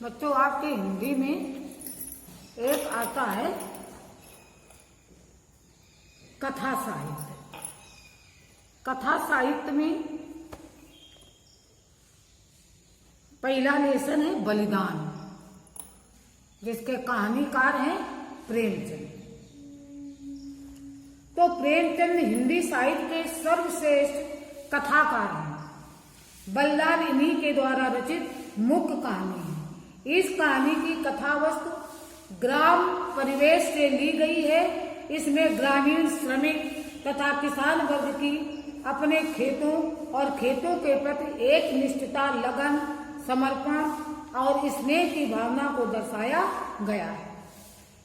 बच्चों, आपके हिंदी में एक आता है कथा साहित्य। कथा साहित्य में पहला लेसन है बलिदान, जिसके कहानीकार हैं प्रेमचंद। तो प्रेमचंद हिंदी साहित्य के सर्वश्रेष्ठ कथाकार हैं। बलिदान इन्हीं के द्वारा रचित मुख्य कहानी है। इस कहानी की कथा वस्तु ग्राम परिवेश से ली गई है। इसमें ग्रामीण श्रमिक तथा किसान वर्ग की अपने खेतों और खेतों के प्रति एक निष्ठता, लगन, समर्पण और स्नेह की भावना को दर्शाया गया है।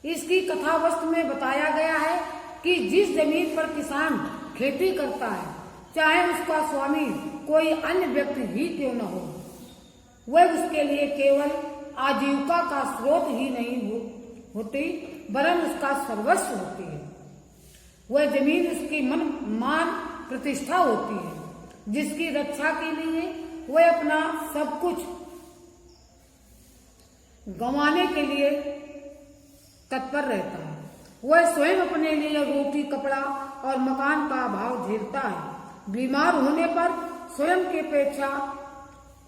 इसकी कथा वस्तु में बताया गया है कि जिस जमीन पर किसान खेती करता है, चाहे उसका स्वामी कोई अन्य व्यक्ति ही क्यों न हो, वह उसके लिए केवल आजीविका का स्रोत ही नहीं होती, वरन उसका सर्वस्व होती है। वह जमीन उसकी मान प्रतिष्ठा होती है, जिसकी रक्षा के लिए वह अपना सब कुछ गंवाने के लिए तत्पर रहता है। वह स्वयं अपने लिए रोटी, कपड़ा और मकान का अभाव झेलता है। बीमार होने पर स्वयं की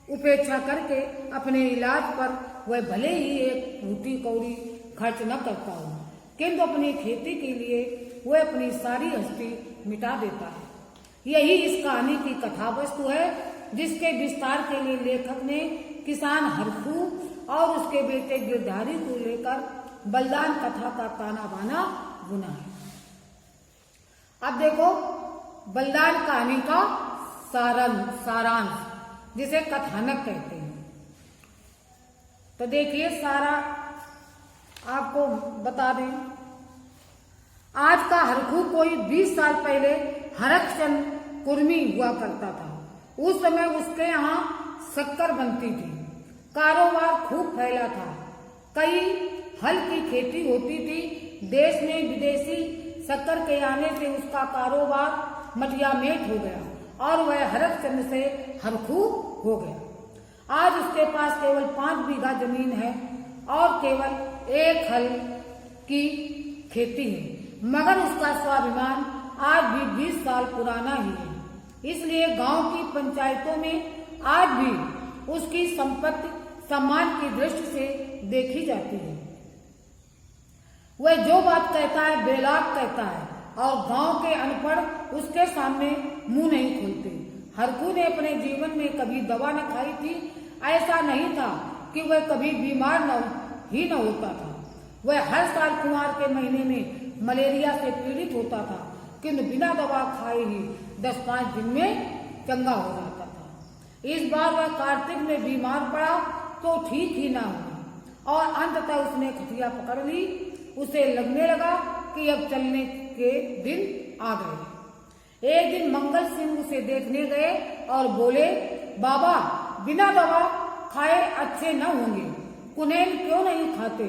उपेक्षा करके अपने इलाज पर वह भले ही एक रोटी कौड़ी खर्च न करता हो, किंतु अपनी खेती के लिए वह अपनी सारी हस्ती मिटा देता है। यही इस कहानी की कथा वस्तु है, जिसके विस्तार के लिए लेखक ने किसान हरखू और उसके बेटे गिरधारी को लेकर बलिदान कथा का ताना बाना बुना है। अब देखो बलिदान कहानी का सारांश, जिसे कथानक कहते हैं। तो देखिए, सारा आपको बता दें। आज का हरखू कोई 20 साल पहले हरकचंद कुर्मी हुआ करता था। उस समय उसके यहाँ शक्कर बनती थी। कारोबार खूब फैला था। कई हल की खेती होती थी। देश में विदेशी शक्कर के आने से उसका कारोबार मटियामेट हो गया और वह हरकचंद से हरखू हो गया। आज उसके पास केवल 5 बीघा जमीन है और केवल एक हल की खेती है, मगर उसका स्वाभिमान आज भी 20 साल पुराना ही है। इसलिए गांव की पंचायतों में आज भी उसकी संपत्ति सम्मान की दृष्टि से देखी जाती है। वह जो बात कहता है बेलाग कहता है और गांव के अनपढ़ उसके सामने मुंह नहीं खोलते। हरखू ने अपने जीवन में कभी दवा न खाई थी। ऐसा नहीं था कि वह कभी बीमार न होता था। वह हर साल कुंवार के महीने में मलेरिया से पीड़ित होता था, किंतु बिना दवा खाए ही 10-5 दिन में चंगा हो जाता था। इस बार वह कार्तिक में बीमार पड़ा तो ठीक ही ना हुआ और अंततः उसने खटिया पकड़ ली। उसे लगने लगा कि अब चलने के दिन आ गए। एक दिन मंगल सिंह उसे देखने गए और बोले, बाबा, बिना दवा खाए अच्छे न होंगे, कुनेन क्यों नहीं खाते?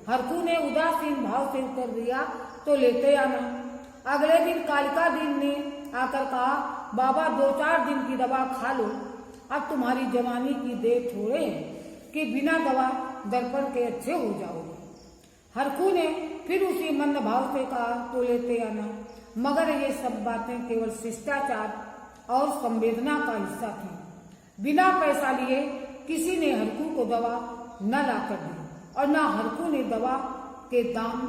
हरखू ने उदासीन भाव से उत्तर दिया, तो लेते आना। अगले दिन कालिका दीन ने आकर कहा, बाबा, 2-4 दिन की दवा खा लो। अब तुम्हारी जवानी की देर थोड़े है कि बिना दवा दर्पण के अच्छे हो जाओगे। हरखू ने फिर उसी मंद भाव से कहा, तो लेते आना। मगर ये सब बातें केवल शिष्टाचार और संवेदना का हिस्सा थी। बिना पैसा लिए किसी ने हरखू को दवा न लाकर दी और न हरखू ने दवा के दाम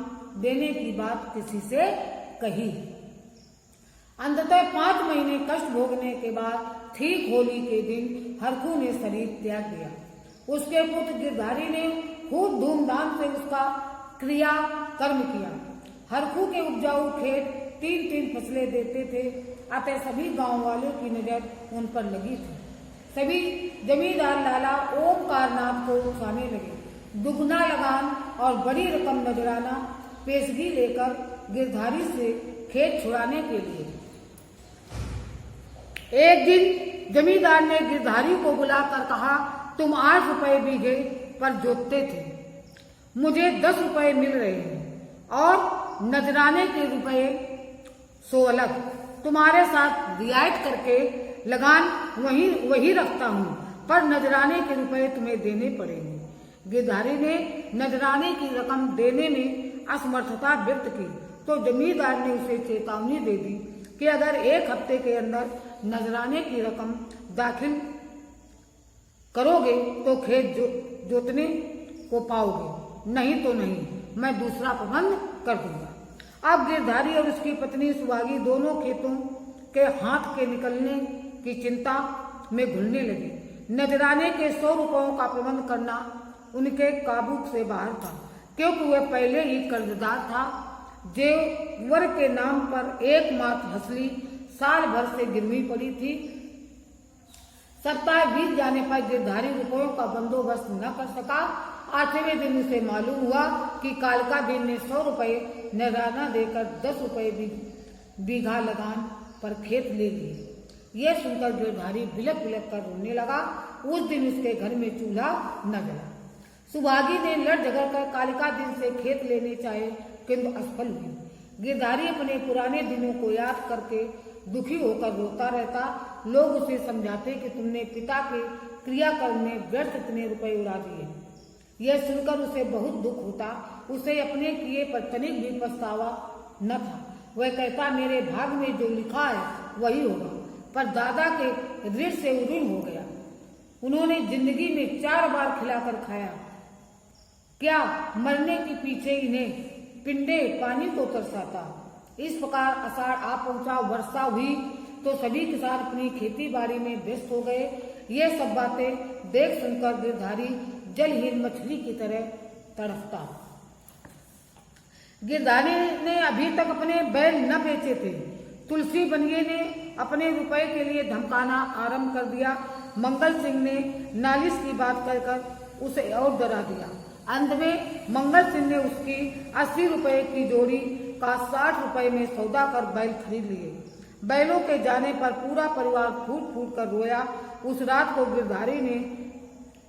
देने की बात किसी से कही। अंततः 5 महीने कष्ट भोगने के बाद ठीक होली के दिन हरखू ने शरीर त्याग दिया। उसके पुत्र गिरधारी ने खूब धूमधाम से उसका क्रिया कर्म किया। हरखू के उपजाऊ खेत 3-3 फसलें देते थे, अतः सभी गांव वालों की नजर उन पर लगी थी। सभी जमींदार लाला ओमकारनाथ को उठाने लगे। दुगना लगान और बड़ी रकम नजराना पेशगी लेकर गिरधारी से खेत छुड़ाने के लिए। एक दिन जमींदार ने गिरधारी को बुलाकर कहा, तुम 8 रुपए बीघे पर जोतते थे, मुझे 10 रुपए मिल रहे हैं और नजराने के रुपए 100 अलग। तुम्हारे साथ रियायत करके लगान वही रखता हूँ, पर नजराने के रुपए तुम्हें देने पड़ेंगे। गिरधारी ने नजराने की रकम देने में असमर्थता व्यक्त की तो जमींदार ने उसे चेतावनी दे दी कि अगर 1 हफ्ते के अंदर नजराने की रकम दाखिल करोगे तो खेत जोतने को पाओगे, नहीं तो नहीं, मैं दूसरा प्रबंध कर दूंगा। अब गिरधारी और उसकी पत्नी सुहागी दोनों खेतों के हाथ के निकलने की चिंता में घुलने लगे। नजराने के 100 रुपयों का प्रबंध करना उनके काबू से बाहर था, क्योंकि वह पहले ही कर्जदार था। जेवर के नाम पर एकमात्र हसली साल भर से गिरवी पड़ी थी। सप्ताह बीत जाने पर गिरधारी रुपयों का बंदोबस्त न कर सका। 8वें दिन उसे मालूम हुआ कि कालका दिन ने 100 रुपये नजराना देकर 10 रुपये बीघा लगान पर खेत ले लिए। यह सुनकर गिरधारी बिलक बिलक कर रोने लगा। उस दिन उसके घर में चूल्हा न जला। सुहागी ने लड़ झगड़ कर कालिका दिन से खेत लेने चाहे, किंतु असफल हुई। गिरधारी अपने पुराने दिनों को याद करके दुखी होकर रोता रहता। लोग उसे समझाते कि तुमने पिता के क्रियाकर्म में व्यर्थ इतने रुपए उड़ा दिए। यह सुनकर उसे बहुत दुख होता। उसे अपने किए पर तनिक भी पछतावा न था। वह कहता, मेरे भाग में जो लिखा है वही होगा। पर दादा के ऋण से ऋण हो गया। उन्होंने जिंदगी में 4 बार खिलाकर खाया, क्या मरने के पीछे इन्हें पिंडे पानी को तरसाता। इस प्रकार आषाढ़ आ पहुंचा, वर्षा हुई तो सभी किसान अपनी खेती बाड़ी में व्यस्त हो गए। ये सब बातें देख सुनकर गिरधारी जलहीन मछली की तरह तड़पता। गिरधारी ने अभी तक अपने बैल न बेचे थे। तुलसी बनिए ने अपने रुपए के लिए धमकाना आरंभ कर दिया। मंगल सिंह ने नालिश की बात कहकर उसे और डरा दिया। अंत में मंगल सिंह ने उसकी 80 रुपए की जोड़ी का 60 रुपए में सौदा कर बैल खरीद लिए। बैलों के जाने पर पूरा परिवार फूट फूट कर रोया। उस रात को गिरधारी ने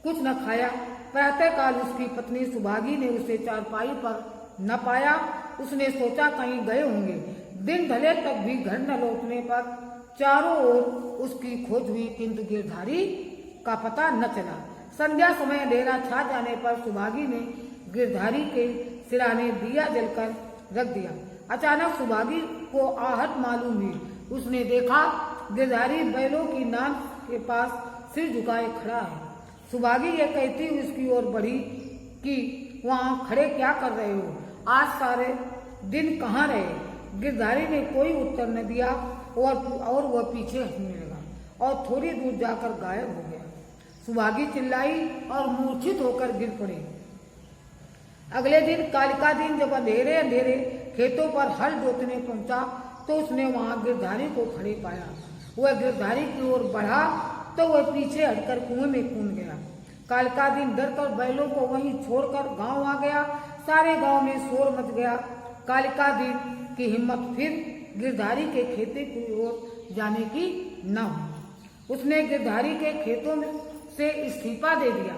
कुछ न खाया। प्रातःकाल उसकी पत्नी सुभागी ने उसे चारपाई पर न पाया। उसने सोचा कहीं गए होंगे। दिन ढले तक भी घर न लौटने पर चारों ओर उसकी खोज हुई, किंतु गिरधारी का पता न चला। संध्या समय अंधेरा छा जाने पर सुभागी ने गिरधारी के सिराने दिया जलकर रख दिया। अचानक सुभागी को आहट मालूम हुई। उसने देखा गिरधारी बैलों की नाद के पास सिर झुकाए खड़ा है। सुभागी ये कहती उसकी ओर बढ़ी कि वहां खड़े क्या कर रहे हो, आज सारे दिन कहाँ रहे। गिरधारी ने कोई उत्तर न दिया और वह पीछे हंसने लगा और थोड़ी दूर जाकर गायब हो गया। सुभागी चिल्लाई और मूर्छित होकर गिर पड़ी। अगले दिन कालिका दिन जब अंधेरे अंधेरे खेतों पर हल जोतने पहुंचा तो उसने वहां गिरधारी को खड़े पाया। वह गिरधारी की ओर बढ़ा तो वह पीछे हटकर कुएं में कूद गया। कालिका दिन डरकर बैलों को वहीं छोड़कर गांव आ गया। सारे गांव में शोर मच गया। कालिका दिन की हिम्मत फिर गिरधारी के खेती की ओर जाने की न हुई। उसने गिरधारी के खेतों से इस्तीफा दे दिया।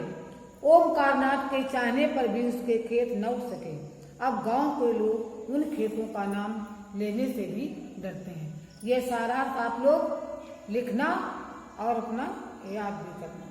ओमकारनाथ के चाहने पर भी उसके खेत न उठ सके। अब गांव के लोग उन खेतों का नाम लेने से भी डरते हैं। ये सारा आप लोग लिखना और अपना याद भी करना।